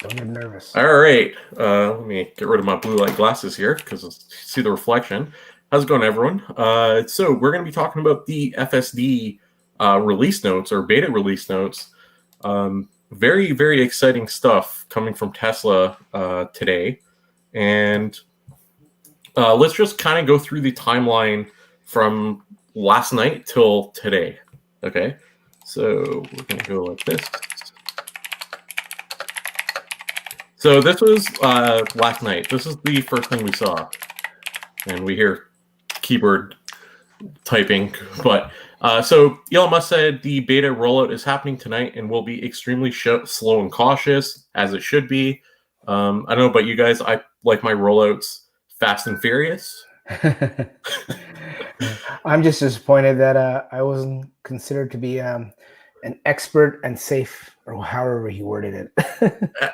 Don't get nervous. All right. Let me get rid of my blue light glasses here because see the reflection. How's it going, everyone? So we're going to be talking about the FSD release notes or beta release notes. Very, very exciting stuff coming from Tesla today. And let's just kind of go through the timeline from last night till today. Okay. So we're going to go like this. So this was last night. This is the first thing we saw. And we hear keyboard typing. But so Elon Musk said the beta rollout is happening tonight and will be extremely slow and cautious, as it should be. I don't know about you guys. I like my rollouts fast and furious. I'm just disappointed that I wasn't considered to be an expert and safe, or however he worded it.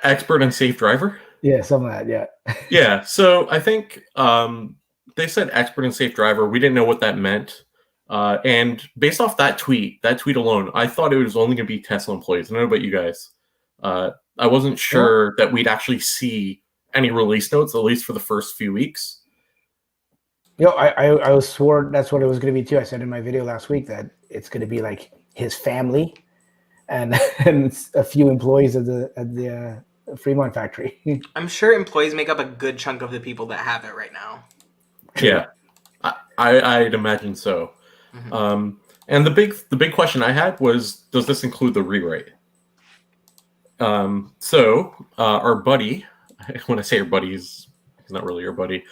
Expert and safe driver? Yeah, something like that, yeah. Yeah, so I think they said expert and safe driver. We didn't know what that meant. And based off that tweet alone, I thought it was only going to be Tesla employees. I don't know about you guys. I wasn't sure that we'd actually see any release notes, at least for the first few weeks. You know, I was swore that's what it was going to be too. I said in my video last week that it's going to be like his family and a few employees at the Fremont factory. I'm sure employees make up a good chunk of the people that have it right now. Yeah, I'd imagine so. Mm-hmm. And the big question I had was, does this include the rewrite? So our buddy, when I say our buddy, he's not really your buddy,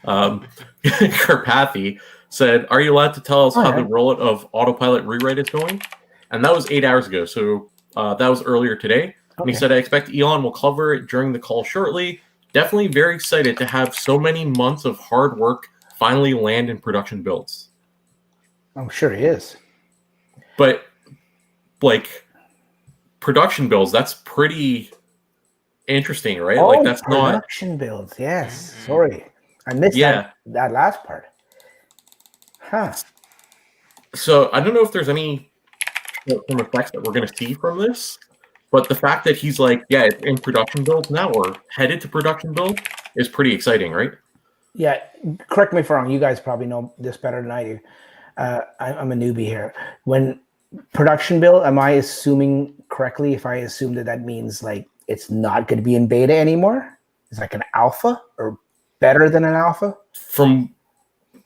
Karpathy said, "Are you allowed to tell us how the rollout of autopilot rewrite is going?" And that was 8 hours ago. So that was earlier today. Okay. And he said, "I expect Elon will cover it during the call shortly. Definitely very excited to have so many months of hard work finally land in production builds." I'm sure he is. But like production builds, that's pretty interesting, right? Oh, like that's production builds. Yes. Mm-hmm. Sorry. I missed that last part. Huh. So I don't know if there's any short-term effects that we're going to see from this, but the fact that he's like, yeah, it's in production build now or headed to production build is pretty exciting, right? Yeah. Correct me if I'm wrong. You guys probably know this better than I do. I'm a newbie here. When production build, am I assuming correctly if I assume that means like it's not going to be in beta anymore? It's like an alpha or better than an alpha? From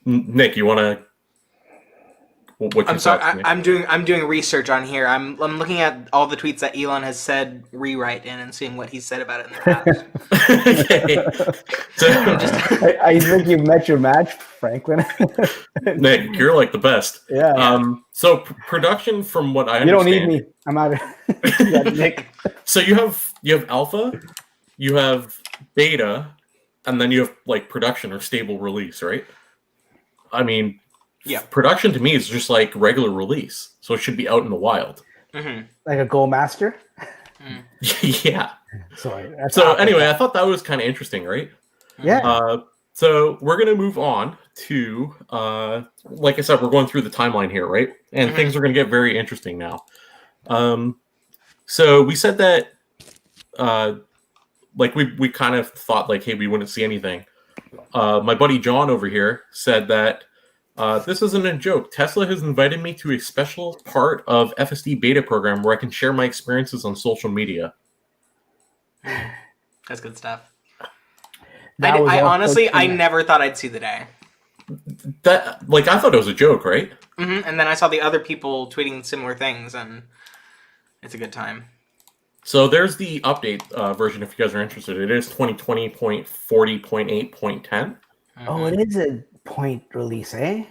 Nick, you want to? I'm sorry. I'm doing research on here. I'm looking at all the tweets that Elon has said rewrite in and seeing what he said about it in the past. So, I think you've met your match, Franklin. Nick, you're like the best. Yeah. So production, from what I understand, you don't need me. I'm out of yeah, Nick. So you have alpha, you have beta, and then you have like production or stable release, right? I mean. Yeah, production to me is just like regular release, so it should be out in the wild. Mm-hmm. Like a Go Master? Yeah. Sorry. So anyway, I thought that was kind of interesting, right? Yeah. So we're going to move on to, like I said, we're going through the timeline here, right? And things are going to get very interesting now. So we said that, like we kind of thought like, hey, we wouldn't see anything. My buddy John over here said that, this isn't a joke. Tesla has invited me to a special part of FSD beta program where I can share my experiences on social media. That's good stuff. I honestly, I never thought I'd see the day. That, like, I thought it was a joke, right? Mm-hmm. And then I saw the other people tweeting similar things, and it's a good time. So there's the update version if you guys are interested. It is 2020.40.8.10. Mm-hmm. Oh, it is a point release, eh?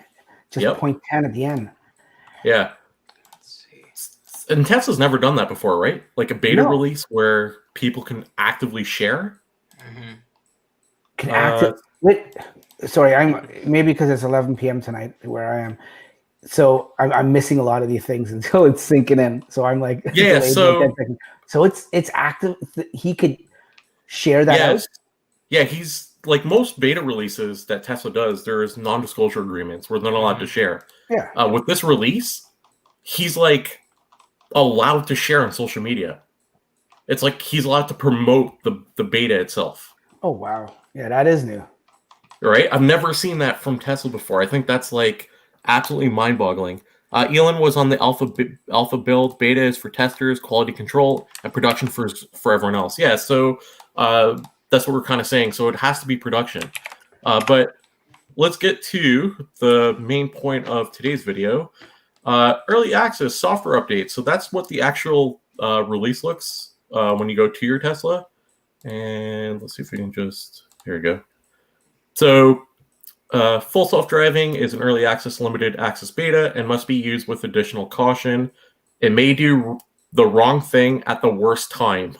Just 0.10 at the end. Yeah. Let's see. And Tesla's never done that before, right? Like a beta release where people can actively share. Mm-hmm. Sorry, I'm maybe because it's 11 p.m. tonight where I am. So I'm missing a lot of these things until it's sinking in. So I'm like, yeah. So it's active. He could share that out. Yeah, he's. Like most beta releases that Tesla does, there's non-disclosure agreements where they're not allowed to share. Yeah. With this release, he's like allowed to share on social media. It's like he's allowed to promote the beta itself. Oh wow, yeah, that is new. Right? I've never seen that from Tesla before. I think that's like absolutely mind-boggling. Elon was on the alpha build. Beta is for testers, quality control, and production for everyone else. Yeah, so that's what we're kind of saying. So it has to be production. But let's get to the main point of today's video. Early access software updates. So that's what the actual release looks when you go to your Tesla. And let's see if we can just... Here we go. So full self-driving is an early access limited access beta and must be used with additional caution. It may do the wrong thing at the worst time.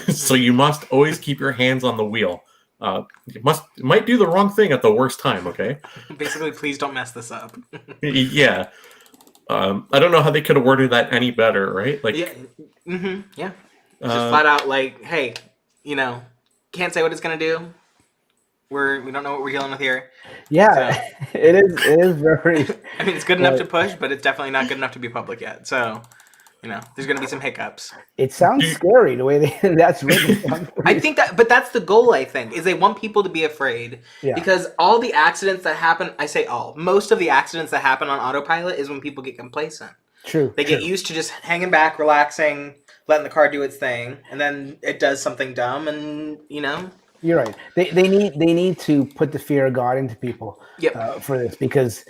So you must always keep your hands on the wheel. It might do the wrong thing at the worst time, okay? Basically, please don't mess this up. Yeah. I don't know how they could have worded that any better, right? Like, yeah. Mm-hmm. Yeah. Just flat out like, hey, can't say what it's going to do. We don't know what we're dealing with here. Yeah, so, it is very... I mean, it's good enough to push, but it's definitely not good enough to be public yet. So, there's going to be some hiccups. It sounds scary the way that's written. I think but that's the goal, I think, is they want people to be afraid. Yeah. Because all the accidents that happen, I say most of the accidents that happen on autopilot is when people get complacent. True. They get used to just hanging back, relaxing, letting the car do its thing, and then it does something dumb and, You're right. They need to put the fear of God into people for this, because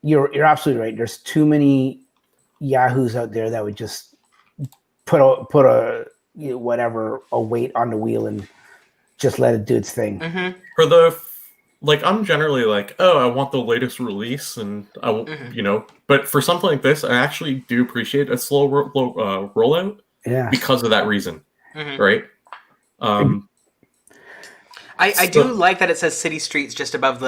you're absolutely right. There's too many yahoos out there that would just put a weight on the wheel and just let it do its thing. Mm-hmm. For I'm generally like, I want the latest release, and but for something like this, I actually do appreciate a slow rollout. Yeah, because of that reason, right? I do like that it says city streets just above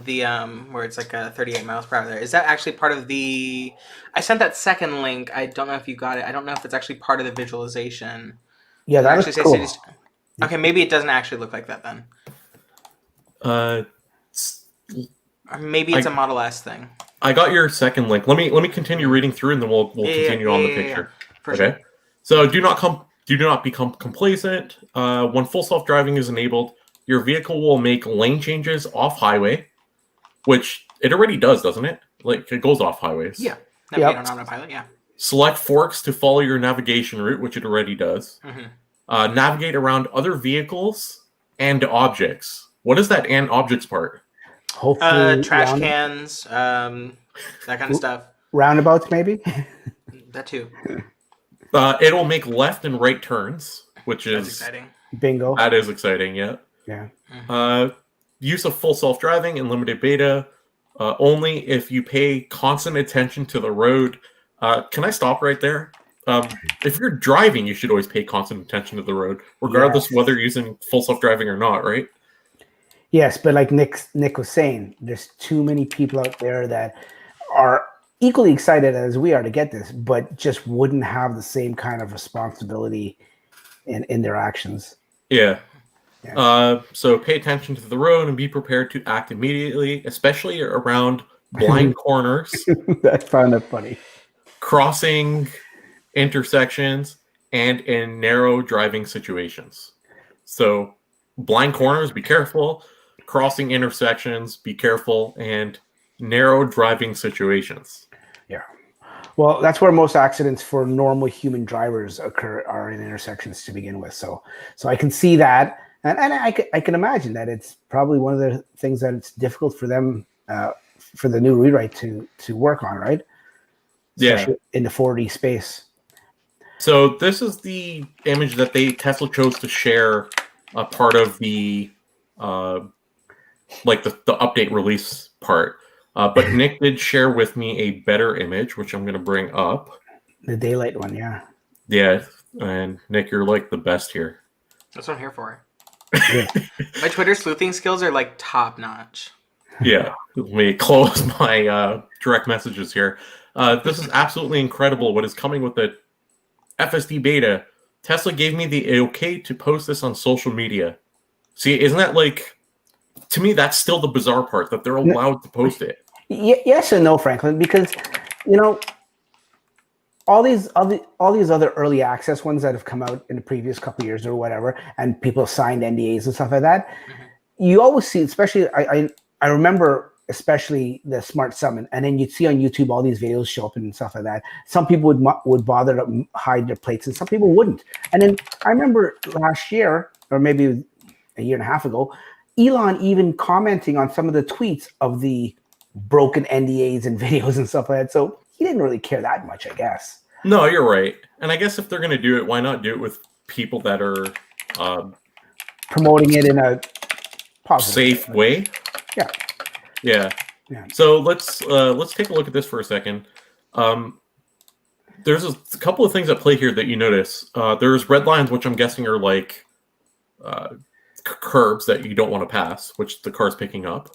the where it's like 38 miles per hour there. Is that actually part of the... I sent that second link. I don't know if you got it. I don't know if it's actually part of the visualization. Yeah, that is cool. Okay, maybe it doesn't actually look like that then. Or maybe it's a Model S thing. I got your second link. Let me continue reading through, and then we'll continue on the picture. For okay. Sure. So do not become complacent. When full self-driving is enabled, your vehicle will make lane changes off highway, which it already does, doesn't it? Like, it goes off highways. Yeah. Navigate on autopilot, yeah. Select forks to follow your navigation route, which it already does. Mm-hmm. Navigate around other vehicles and objects. What is that and objects part? Hopefully, trash cans, that kind of stuff. Roundabouts, maybe? That too. It'll make left and right turns, which is... That's exciting. Bingo. That is exciting, yeah. Yeah. Mm-hmm. Use of full self-driving in limited beta only if you pay constant attention to the road. Can I stop right there? If you're driving, you should always pay constant attention to the road, regardless of whether you're using full self-driving or not, right? Yes, but like Nick was saying, there's too many people out there that are equally excited as we are to get this, but just wouldn't have the same kind of responsibility in their actions. Yeah. So pay attention to the road and be prepared to act immediately, especially around blind corners. I found that funny. Crossing intersections and in narrow driving situations. So blind corners, be careful. Crossing intersections, be careful. And narrow driving situations. Yeah. Well, that's where most accidents for normal human drivers are in intersections to begin with. So I can see that. And I can imagine that it's probably one of the things that it's difficult for them, for the new rewrite to work on, right? Especially in the 4D space. So this is the image that Tesla chose to share a part of the the update release part. But Nick did share with me a better image, which I'm going to bring up. The daylight one, yeah. Yeah, and Nick, you're like the best here. That's what I'm here for. Yeah. My Twitter sleuthing skills are like top notch. Yeah, let me close my direct messages here. This is absolutely incredible what is coming with the FSD beta. Tesla gave me the okay to post this on social media. See, isn't that like, to me, that's still the bizarre part, that they're allowed to post it. Yes and no, Franklin, because, all these other early access ones that have come out in the previous couple of years or whatever, and people signed NDAs and stuff like that. You always see, especially I remember especially the Smart Summon, and then you'd see on YouTube all these videos show up and stuff like that. Some people would bother to hide their plates, and some people wouldn't. And then I remember last year, or maybe a year and a half ago, Elon even commenting on some of the tweets of the broken NDAs and videos and stuff like that. So he didn't really care that much, I guess. No, you're right. And I guess if they're going to do it, why not do it with people that are promoting it in a positive safe way? Yeah. Yeah. Yeah. So let's take a look at this for a second. There's a couple of things at play here that you notice. There's red lines, which I'm guessing are like curbs that you don't want to pass, which the car's picking up.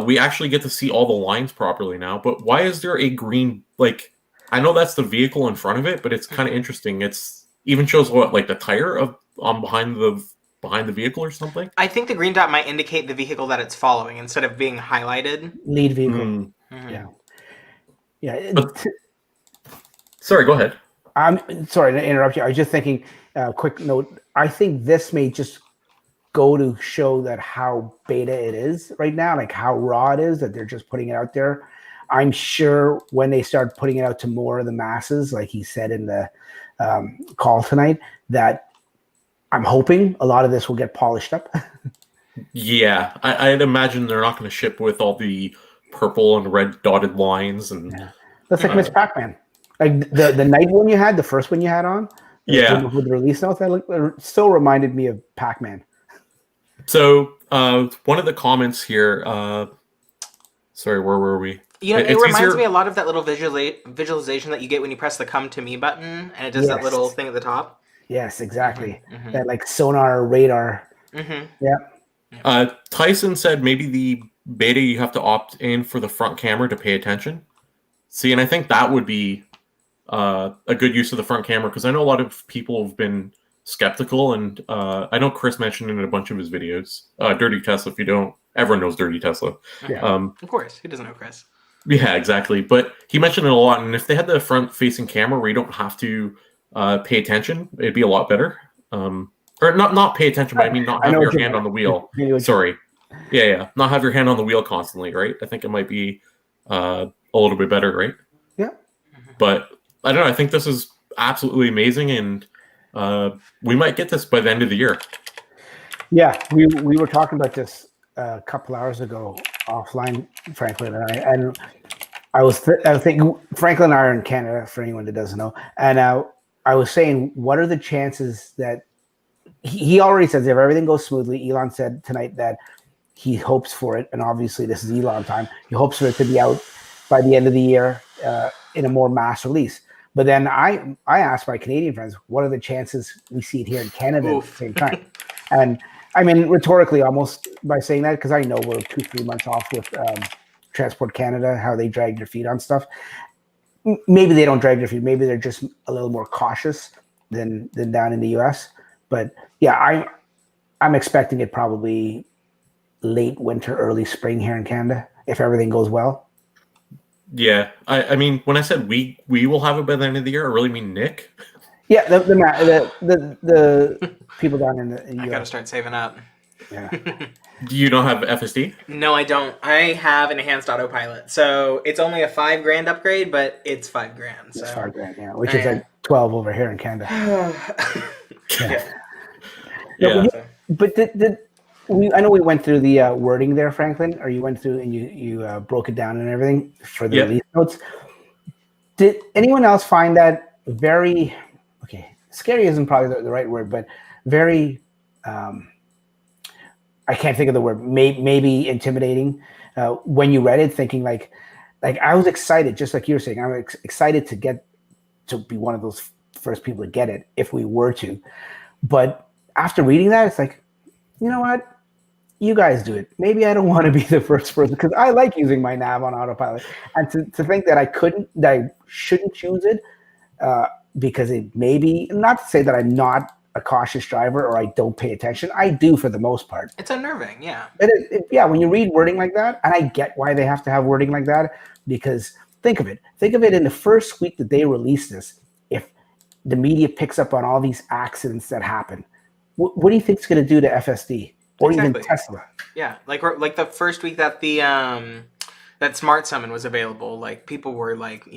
We actually get to see all the lines properly now, but why is there a green, like, I know that's the vehicle in front of it, but it's kind of interesting. It's even shows what, like the tire of behind the vehicle or something. I think the green dot might indicate the vehicle that it's following instead of being highlighted. Lead vehicle. Yeah. But, sorry, go ahead. I'm sorry to interrupt you. I was just thinking, quick note. I think this may just go to show that how beta it is right now, like how raw it is, that they're just putting it out there. I'm sure when they start putting it out to more of the masses, like he said in the call tonight, that I'm hoping a lot of this will get polished up. Yeah, I'd imagine they're not going to ship with all the purple and red dotted lines. And that's like Miss Pac-Man. Like the night one you had, the first one you had on, with the release notes, that still reminded me of Pac-Man. So one of the comments here, sorry, where were we? You know, it reminds me a lot of that little visualization that you get when you press the "Come to Me" button, and it does that little thing at the top. Yes, exactly. That like sonar radar. Yeah. Tyson said maybe the beta you have to opt in for the front camera to pay attention. See, and I think that would be a good use of the front camera, because I know a lot of people have been skeptical, and I know Chris mentioned it in a bunch of his videos. Dirty Tesla, if you don't, everyone knows Dirty Tesla. Yeah. Of course, who doesn't know Chris? Yeah, exactly. But he mentioned it a lot, and if they had the front-facing camera where you don't have to pay attention, it'd be a lot better. Or not pay attention, but I mean not have your hand on the wheel. Sorry. Yeah. Not have your hand on the wheel constantly, right? I think it might be a little bit better, right? Yeah. But I don't know. I think this is absolutely amazing, and we might get this by the end of the year. Yeah, we were talking about this a couple hours ago offline, Franklin and I was thinking, Franklin and I are in Canada, for anyone that doesn't know, and I was saying, what are the chances that he already says if everything goes smoothly? Elon said tonight that he hopes for it, and obviously this is Elon time. He hopes for it to be out by the end of the year in a more mass release. But then I asked my Canadian friends, what are the chances we see it here in Canada at the same time? And I mean, rhetorically, almost by saying that, because I know we're 2-3 months off with Transport Canada, how they drag their feet on stuff. Maybe they don't drag their feet. Maybe they're just a little more cautious than down in the US. But yeah, I'm expecting it probably late winter, early spring here in Canada, if everything goes well. Yeah, I mean, when I said we will have it by the end of the year, I really mean Nick. Yeah, the people down in the US. I gotta start saving up. Yeah. Do you don't have FSD? No, I don't. I have enhanced autopilot, so it's only a $5,000 upgrade, but it's $5,000. So. It's $5,000, yeah, which is like 12 over here in Canada. Yeah. But I know we went through the wording there, Franklin, or you went through and you broke it down and everything for the release notes. Did anyone else find that very, scary isn't probably the right word, but very, I can't think of the word, maybe intimidating when you read it, thinking like I was excited, just like you were saying, I'm excited to be one of those first people to get it if we were to. But after reading that, it's like, you know what? You guys do it. Maybe I don't want to be the first person, because I like using my nav on autopilot. And to think that I shouldn't choose it because it may be, not to say that I'm not a cautious driver or I don't pay attention. I do for the most part. It's unnerving, yeah. But when you read wording like that, and I get why they have to have wording like that, because think of it. Think of it in the first week that they release this. If the media picks up on all these accidents that happen, what do you think it's going to do to FSD or even Tesla? Yeah, like the first week that the that Smart Summon was available, like people were like,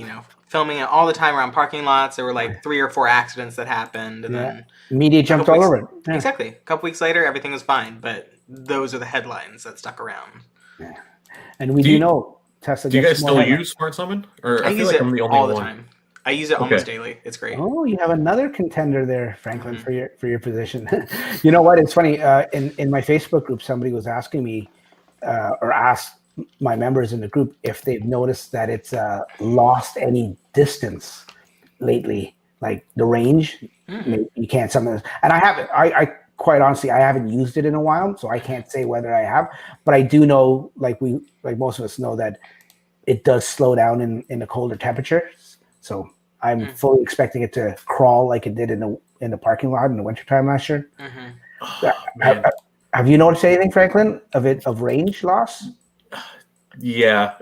filming it all the time around parking lots. There were like 3 or 4 accidents that happened, and then media jumped all over it. Yeah. Exactly. A couple weeks later, everything was fine, but those are the headlines that stuck around. Yeah. And we do know Tesla. Do you guys still use Smart Summon? Or I feel like I'm the only one. All the time. I use it almost daily. It's great. Oh, you have another contender there, Franklin, for your position. You know what? It's funny. In my Facebook group, somebody was asking me, or asked my members in the group if they've noticed that it's lost any distance lately, like the range. You can't summon, and I haven't. I quite honestly, I haven't used it in a while, so I can't say whether I have. But I do know, like most of us know, that it does slow down in the colder temperatures. So I'm fully expecting it to crawl like it did in the parking lot in the wintertime last year. Have you noticed anything, Franklin, of range loss? Yeah,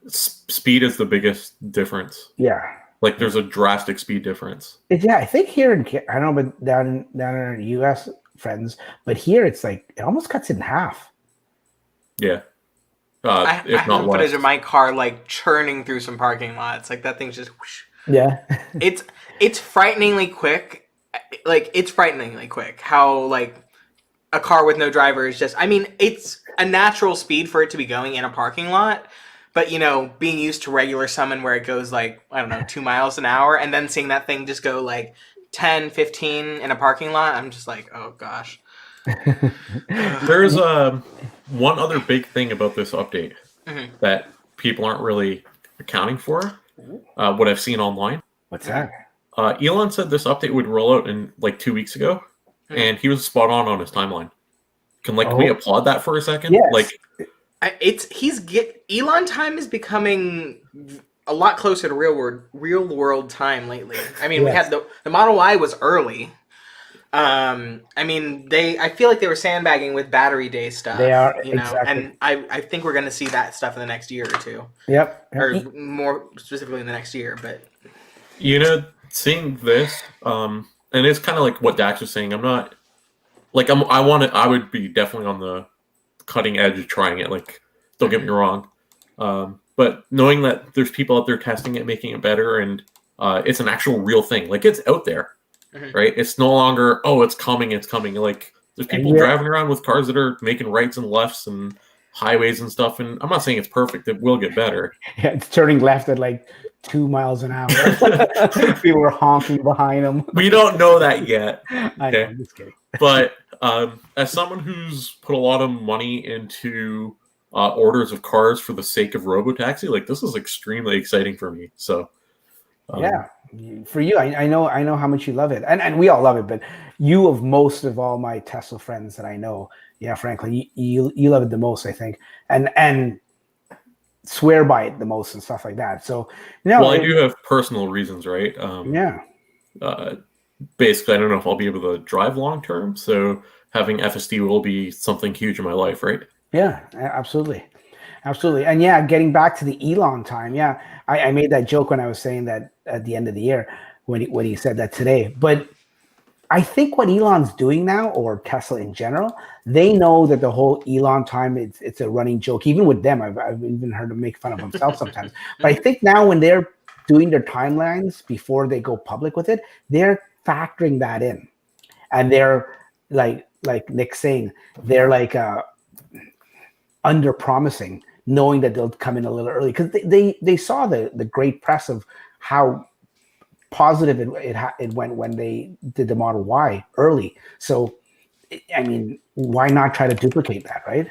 speed is the biggest difference. Yeah, like there's a drastic speed difference. Yeah, I think here I don't know, but down in our U.S. friends, but here it's like it almost cuts it in half. Yeah. I have footage of my car like churning through some parking lots. Like that thing's just whoosh. Yeah. It's frighteningly quick. Like it's frighteningly quick how like a car with no driver is just, I mean, it's a natural speed for it to be going in a parking lot, but being used to regular summon where it goes like, I don't know, 2 miles an hour, and then seeing that thing just go like 10, 15 in a parking lot, I'm just like, oh gosh. There's one other big thing about this update that people aren't really accounting for. What I've seen online. What's that? Elon said this update would roll out in like 2 weeks ago, and he was spot on his timeline. Can we applaud that for a second? Yes. Elon time is becoming a lot closer to real world time lately. I mean, we had the Model Y was early. I mean, I feel like they were sandbagging with battery day stuff. They are, exactly. And I think we're going to see that stuff in the next year or two. Yep. Or more specifically in the next year, but seeing this, and it's kind of like what Dax was saying. I'm not like I would be definitely on the cutting edge of trying it. Like, don't get me wrong, but knowing that there's people out there testing it, making it better, and it's an actual real thing. Like it's out there. Right? It's no longer, it's coming. Like, there's people driving around with cars that are making rights and lefts and highways and stuff. And I'm not saying it's perfect. It will get better. Yeah, it's turning left at like 2 miles an hour. People were honking behind them. We don't know that yet. I know, I'm just kidding. But as someone who's put a lot of money into orders of cars for the sake of robotaxi, like, this is extremely exciting for me. So, yeah. For you, I know how much you love it, and we all love it. But you, of most of all my Tesla friends that I know, frankly, you love it the most, I think, and swear by it the most and stuff like that. So, I do have personal reasons, right? Basically, I don't know if I'll be able to drive long term, so having FSD will be something huge in my life, right? Yeah, absolutely. Absolutely. And getting back to the Elon time. Yeah, I made that joke when I was saying that at the end of the year when he said that today. But I think what Elon's doing now, or Tesla in general, they know that the whole Elon time, it's a running joke. Even with them, I've even heard him make fun of himself sometimes. But I think now when they're doing their timelines before they go public with it, they're factoring that in. And they're like Nick's saying, they're like under promising, knowing that they'll come in a little early, because they saw the great press of how positive it went when they did the Model Y early. So, I mean, why not try to duplicate that, right?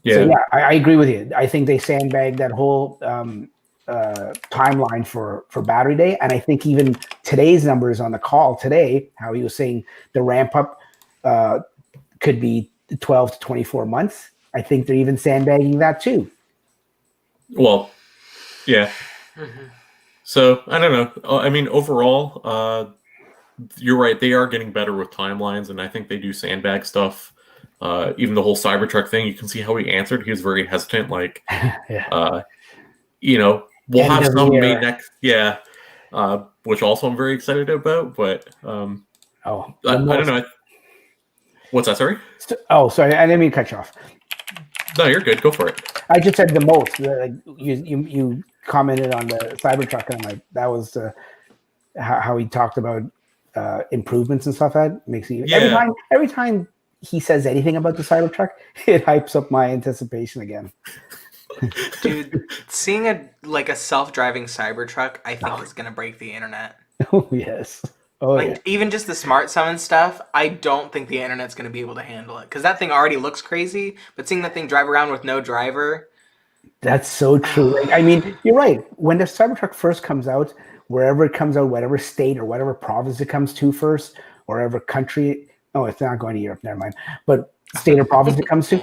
Yeah. So, I agree with you. I think they sandbagged that whole timeline for battery day, and I think even today's numbers on the call today, how he was saying the ramp up could be 12 to 24 months. I think they're even sandbagging that too. Well, yeah. So, I don't know. I mean, overall, you're right. They are getting better with timelines, and I think they do sandbag stuff. Even the whole Cybertruck thing, you can see how he answered. He was very hesitant. Like, we'll End have of some year. made next, which also I'm very excited about. But Oh, I don't know. What's that? Sorry. Oh, sorry. I didn't mean to cut you off. No, you're good. Go for it. I just said the most. Like you commented on the Cybertruck, and I'm like, that was how he talked about improvements and stuff. That makes you every time he says anything about the Cybertruck, it hypes up my anticipation again. Dude, seeing a self-driving Cybertruck, I think is gonna break the internet. Oh yes. Oh yeah. Even just the smart summon stuff, I don't think the internet's gonna be able to handle it because that thing already looks crazy. But seeing that thing drive around with no driver, that's so true. Like, I mean, you're right. When the Cybertruck first comes out, wherever it comes out, whatever state or whatever province it comes to first, or whatever country. Oh, it's not going to Europe. Never mind. But state or province it comes to.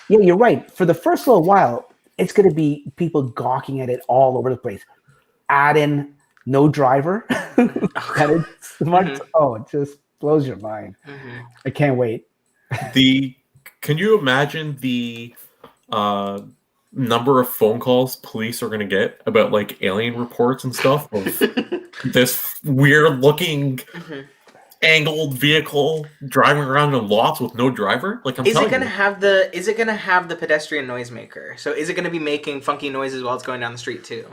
Yeah, you're right. For the first little while, it's going to be people gawking at it all over the place. Add in no driver. That is smart. Oh, it just blows your mind. I can't wait. Can you imagine the number of phone calls police are going to get about like alien reports and stuff of this weird looking angled vehicle driving around in lots with no driver? Like, is it going to have the pedestrian noisemaker? So is it going to be making funky noises while it's going down the street too?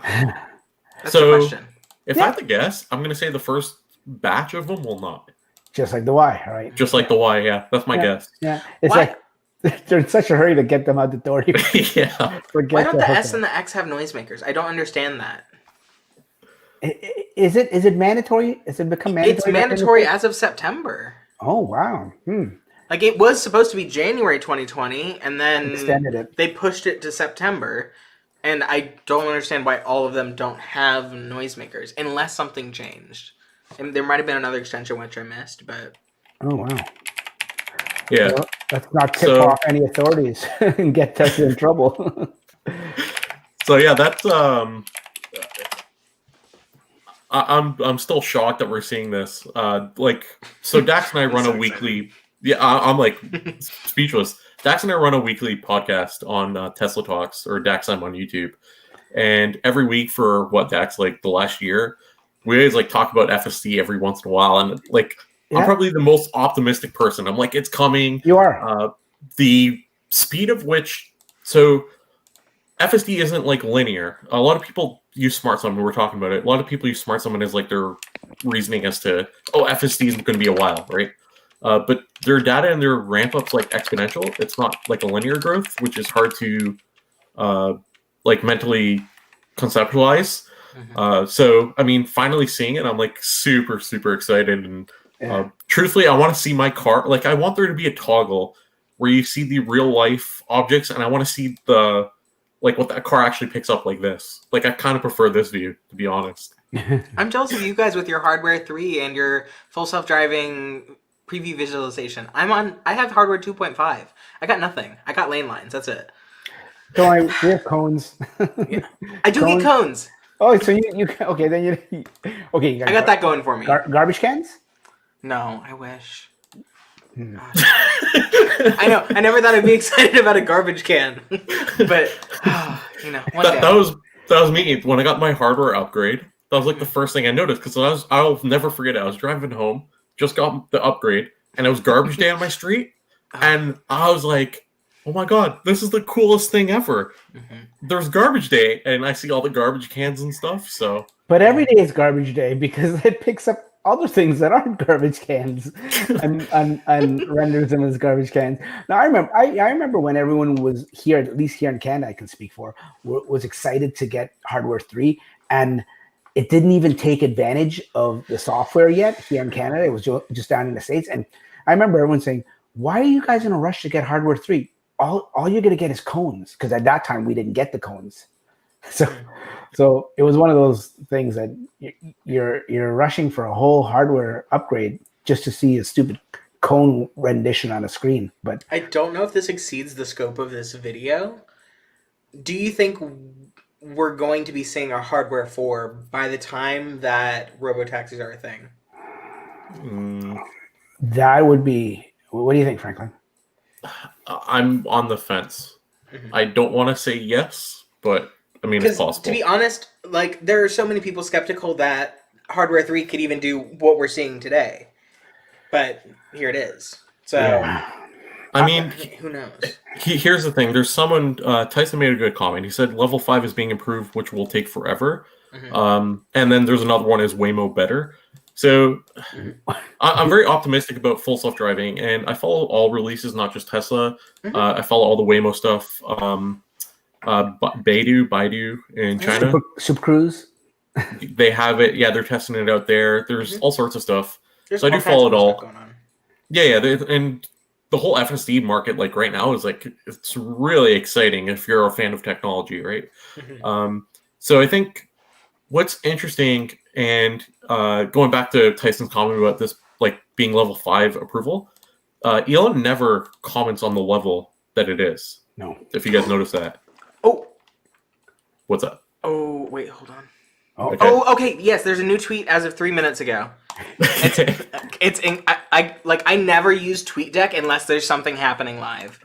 That's the question. If I have to guess, I'm going to say the first batch of them will not. Just like the Y, right? Just like the Y, yeah. That's my guess. Yeah, it's like they're in such a hurry to get them out the door. Yeah. Why don't the S and the X have noisemakers? I don't understand that. Is it mandatory? Is it become mandatory? It's mandatory as of September. Oh wow. Like it was supposed to be January 2020, and then extended it. They pushed it to September, and I don't understand why all of them don't have noisemakers unless something changed. And there might have been another extension which I missed, but oh wow. Yeah. Well, let's not tip off any authorities and get Tesla in trouble. So yeah, that's I'm still shocked that we're seeing this. So Dax and I run a weekly. Yeah, I'm like speechless. Dax and I run a weekly podcast on Tesla Talks, or Dax I'm on YouTube, and every week for Dax, like the last year, we always like talk about FSD every once in a while, and like I'm probably the most optimistic person. I'm like, it's coming. You are. The speed of which, so FSD isn't like linear. A lot of people use smart summon. We were talking about it. A lot of people use smart summon as like their reasoning as to, FSD isn't going to be a while, right? But their data and their ramp up's like exponential. It's not like a linear growth, which is hard to like mentally conceptualize. So I mean, finally seeing it, I'm like super, super excited. And truthfully, I want to see my car. Like, I want there to be a toggle where you see the real life objects, and I want to see the what that car actually picks up like this. Like, I kind of prefer this view, to be honest. I'm jealous of you guys with your Hardware 3 and your full self-driving preview visualization. I have Hardware 2.5. I got nothing. I got lane lines. That's it. Don't worry, we have cones. Yeah. I do get cones. Oh, so you okay? Then you okay? You I got that going for me. Garbage cans? No, I wish. I know. I never thought I'd be excited about a garbage can, but one day. That was me when I got my hardware upgrade. That was like the first thing I noticed, because I'll never forget it. I was driving home, just got the upgrade, and it was garbage day on my street, and I was like, oh my god, this is the coolest thing ever. There's garbage day, and I see all the garbage cans and stuff. So, but every day is garbage day because it picks up other things that aren't garbage cans and renders them as garbage cans. Now I remember when everyone was here, at least here in Canada, I can speak for, was excited to get Hardware 3, and it didn't even take advantage of the software yet here in Canada. It was just down in the States, and I remember everyone saying, "Why are you guys in a rush to get Hardware 3? All you're gonna get is cones," because at that time we didn't get the cones. So it was one of those things that you're rushing for a whole hardware upgrade just to see a stupid cone rendition on a screen. But I don't know if this exceeds the scope of this video. Do you think we're going to be seeing a Hardware 4 by the time that robotaxis are a thing? That would be. What do you think, Franklin? I'm on the fence. I don't want to say yes, but I mean, it's Because possible. to be honest, like there are so many people skeptical that hardware 3 could even do what we're seeing today. But here it is. So I mean, who knows? here's the thing. There's someone, Tyson made a good comment. He said level 5 is being improved, which will take forever. And then there's another one, is Waymo better? So I'm very optimistic about full self-driving, and I follow all releases, not just Tesla. I follow all the Waymo stuff. Baidu in China. Super Cruise. They have it. Yeah, they're testing it out there. There's all sorts of stuff. There's so I do all kinds follow of it all. stuff going on. Yeah. And the whole FSD market, like right now, is like, it's really exciting if you're a fan of technology, right? So I think what's interesting, and going back to Tyson's comment about this, like being level 5 approval, Elon never comments on the level that it is. No. If you guys notice that. Oh. What's up? Oh, wait, hold on. Oh, Okay. Oh, okay. Yes, there's a new tweet as of 3 minutes ago. I never use TweetDeck unless there's something happening live.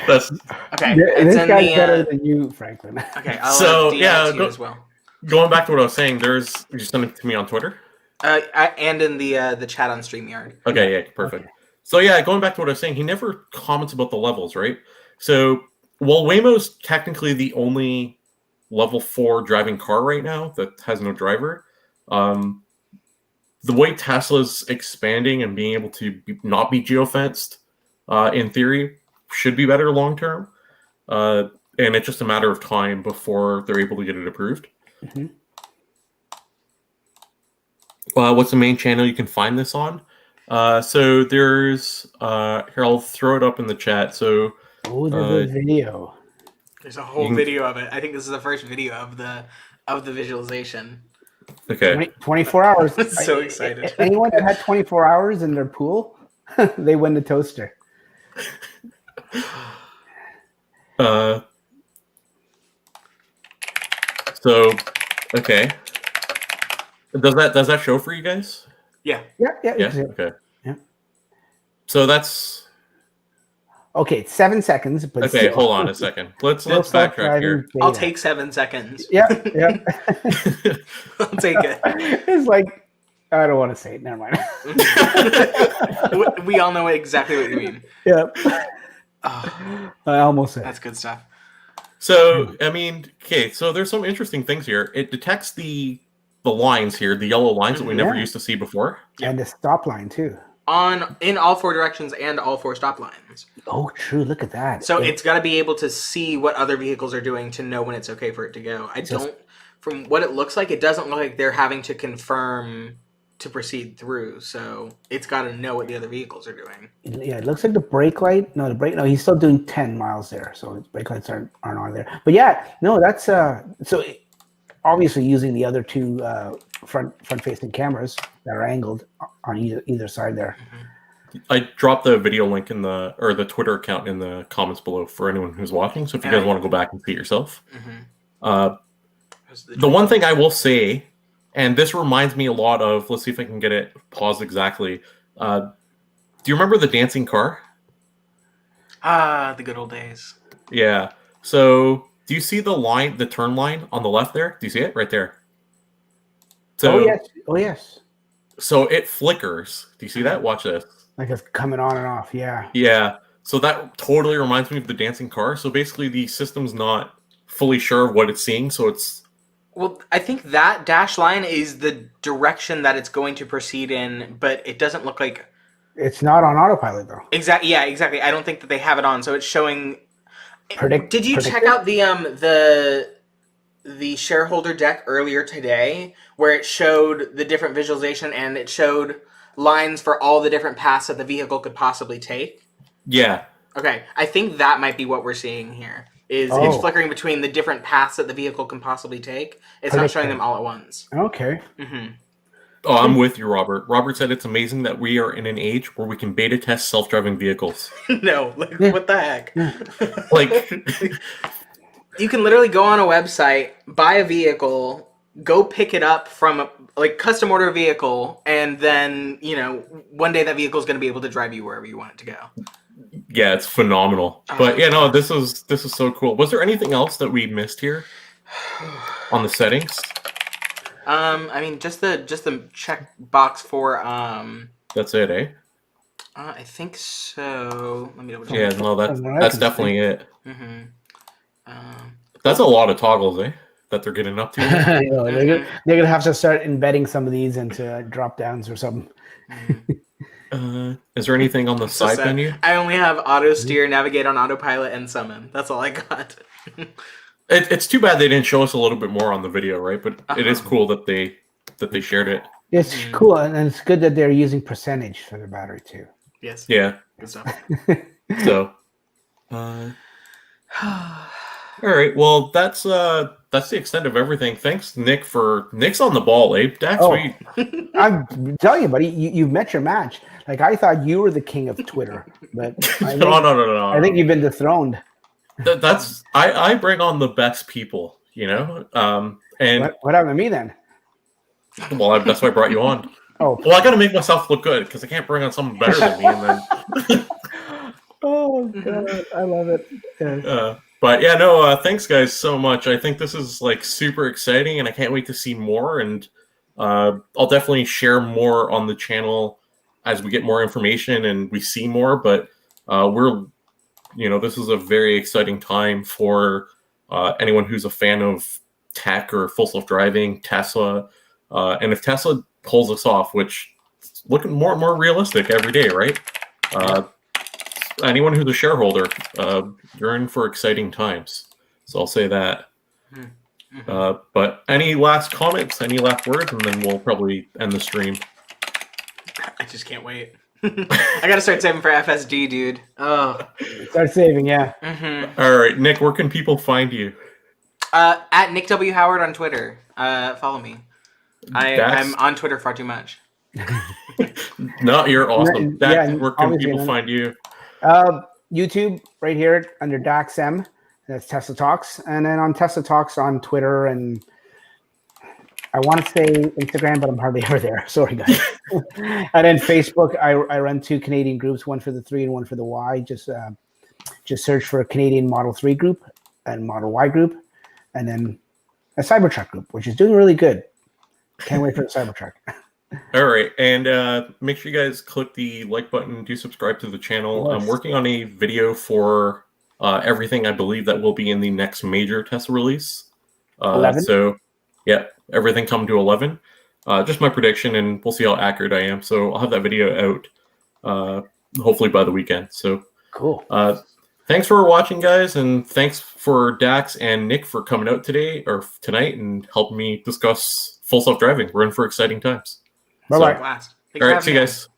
That's Okay. This guy's better than you, Franklin. Okay, I'll DM it to you as well. Going back to what I was saying, you sent it to me on Twitter? And in the chat on StreamYard. Okay, yeah, perfect. Okay. So yeah, going back to what I was saying, he never comments about the levels, right? So while Waymo's technically the only level 4 driving car right now that has no driver, the way Tesla's expanding and being able to not be geofenced, in theory, should be better long term. And it's just a matter of time before they're able to get it approved. What's the main channel you can find this on? So there's here, I'll throw it up in the chat. So there's a video. There's a whole video of it. I think this is the first video of the visualization. Okay. 24 hours. I'm so excited. Anyone that had 24 hours in their pool, they win the toaster. So, okay. Does that show for you guys? Yeah. Yeah. Okay. Yeah. So that's okay. It's 7 seconds. But okay. Hold on a second. Let's backtrack here. I'll take 7 seconds. Yeah. I'll take it. It's like, I don't want to say it. Never mind. We all know exactly what you mean. Yeah. Oh, I almost said. That's good stuff. So I mean, okay. So there's some interesting things here. It detects the lines here, the yellow lines that we never used to see before, and the stop line too. In all 4 directions and all 4 stop lines. Oh, true. Look at that. So it's got to be able to see what other vehicles are doing to know when it's okay for it to go. From what it looks like, it doesn't look like they're having to confirm to proceed through. So it's got to know what the other vehicles are doing. Yeah, it looks like the brake light. No, he's still doing 10 miles there. So his brake lights aren't on there. But yeah, no, that's so. Obviously, using the other 2 front-facing cameras that are angled on either side there. I dropped the video link or the Twitter account in the comments below for anyone who's watching. So if you guys want to go back and see it yourself, the one thing I will say, and this reminds me a lot of, let's see if I can get it paused exactly. Do you remember the dancing car? The good old days. Yeah. So. Do you see the turn line on the left there? Do you see it right there? So, oh yes. So it flickers. Do you see that? Watch this. Like it's coming on and off. Yeah. Yeah. So that totally reminds me of the dancing car. So basically, the system's not fully sure of what it's seeing. So it's. Well, I think that dash line is the direction that it's going to proceed in, but it doesn't look like. It's not on autopilot though. Exactly. Yeah. Exactly. I don't think that they have it on. So it's showing. Did you predictive? check out the shareholder deck earlier today, where it showed the different visualization and it showed lines for all the different paths that the vehicle could possibly take? Yeah. Okay, I think that might be what we're seeing here. It's flickering between the different paths that the vehicle can possibly take. It's not showing them all at once. Okay. Oh, I'm with you, Robert. Robert said it's amazing that we are in an age where we can beta test self-driving vehicles. No, what the heck? Like, you can literally go on a website, buy a vehicle, go pick it up from custom order a vehicle, and then one day that vehicle is going to be able to drive you wherever you want it to go. Yeah, it's phenomenal. But yeah, no, this is so cool. Was there anything else that we missed here? on the settings? I mean, just the check box for That's it, eh? I think so. Let me double check. Yeah, no, That's what I that's can definitely it. Mm-hmm. That's a lot of toggles, eh? That they're getting up to. You know, they're gonna have to start embedding some of these into drop downs or something. Is there anything on the So side sad. menu? I only have auto steer, navigate on autopilot, and summon. That's all I got. It's too bad they didn't show us a little bit more on the video, right? But it is cool that they shared it. It's cool, and it's good that they're using percentage for the battery too. Yes. Yeah. Good stuff. So, all right. Well, that's the extent of everything. Thanks, Nick. Nick's on the ball, eh? Dax, Oh, I'm telling you, buddy, you've met your match. Like I thought you were the king of Twitter, but no. I think you've been dethroned. That's I bring on the best people, you know. And What happened to me then? well, that's why I brought you on. Oh, Well, I got to make myself look good because I can't bring on someone better than me, and then. oh God, I love it. Yeah. But yeah, no, thanks guys so much. I think this is like super exciting and I can't wait to see more. And I'll definitely share more on the channel as we get more information and we see more. But this is a very exciting time for anyone who's a fan of tech or full self-driving, Tesla. And if Tesla pulls this off, which is looking more and more realistic every day, right? Anyone who's a shareholder, you're in for exciting times. So I'll say that. But any last comments, any last words, and then we'll probably end the stream. I just can't wait. I gotta start saving for FSD, dude. Oh. Start saving, yeah. All right, Nick, where can people find you? At Nick W. Howard on Twitter. Follow me. I'm on Twitter far too much. No, you're awesome. Yeah, where can people find you? YouTube right here under DaxM. That's Tesla Talks, and then on Tesla Talks on Twitter, and I want to say Instagram, but I'm hardly ever there. Sorry, guys. And then Facebook, I run 2 Canadian groups, one for the 3 and one for the Y. Just search for a Canadian Model 3 group and Model Y group, and then a Cybertruck group, which is doing really good. Can't wait for the Cybertruck. All right, and make sure you guys click the like button. Do subscribe to the channel. I'm working on a video for everything I believe that will be in the next major Tesla release. 11? So, yeah, everything come to 11. Just my prediction, and we'll see how accurate I am. So I'll have that video out hopefully by the weekend. So cool. Thanks for watching, guys, and thanks for Dax and Nick for coming out tonight and helping me discuss full self-driving. We're in for exciting times. Bye-bye. Blast. All right, see you guys.